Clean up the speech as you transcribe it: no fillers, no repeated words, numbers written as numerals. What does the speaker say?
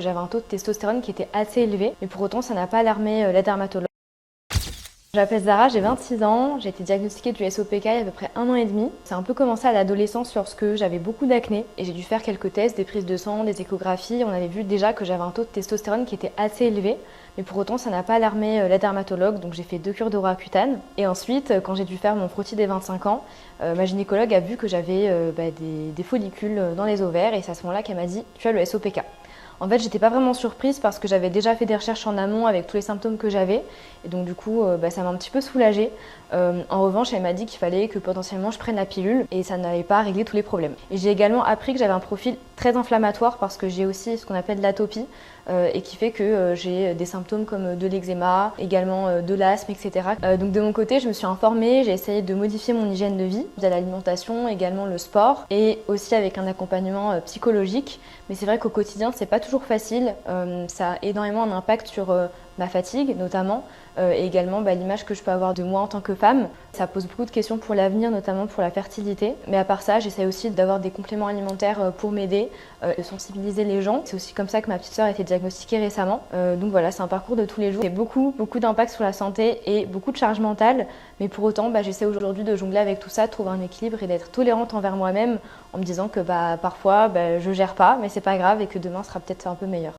J'avais un taux de testostérone qui était assez élevé, mais pour autant ça n'a pas alarmé la dermatologue. Je m'appelle Zara, j'ai 26 ans, j'ai été diagnostiquée du SOPK il y a à peu près 1 an et demi. Ça a un peu commencé à l'adolescence lorsque j'avais beaucoup d'acné et j'ai dû faire quelques tests, des prises de sang, des échographies. On avait vu déjà que j'avais un taux de testostérone qui était assez élevé, mais pour autant ça n'a pas alarmé la dermatologue, donc j'ai fait 2 cures d'Oroaccutane. Et ensuite, quand j'ai dû faire mon frottis des 25 ans, ma gynécologue a vu que j'avais des follicules dans les ovaires et c'est à ce moment-là qu'elle m'a dit « tu as le SOPK ». En fait, j'étais pas vraiment surprise parce que j'avais déjà fait des recherches en amont avec tous les symptômes que j'avais. Et donc du coup, ça m'a un petit peu soulagée. En revanche, elle m'a dit qu'il fallait que potentiellement je prenne la pilule et ça n'allait pas régler tous les problèmes. Et j'ai également appris que j'avais un profil très inflammatoire parce que j'ai aussi ce qu'on appelle de l'atopie et qui fait que j'ai des symptômes comme de l'eczéma, également de l'asthme, etc. Donc de mon côté, je me suis informée, j'ai essayé de modifier mon hygiène de vie via l'alimentation, également le sport et aussi avec un accompagnement psychologique. Mais c'est vrai qu'au quotidien, c'est pas toujours facile. Ça a énormément un impact sur ma fatigue notamment et également l'image que je peux avoir de moi en tant que femme. Ça pose beaucoup de questions pour l'avenir, notamment pour la fertilité. Mais à part ça, j'essaie aussi d'avoir des compléments alimentaires pour m'aider, de sensibiliser les gens. C'est aussi comme ça que ma petite sœur a été diagnostiquée récemment. Donc voilà, c'est un parcours de tous les jours. C'est beaucoup d'impact sur la santé et beaucoup de charge mentale. Mais pour autant, j'essaie aujourd'hui de jongler avec tout ça, de trouver un équilibre et d'être tolérante envers moi-même en me disant que parfois je gère pas, mais c'est pas grave et que demain sera peut-être un peu meilleur.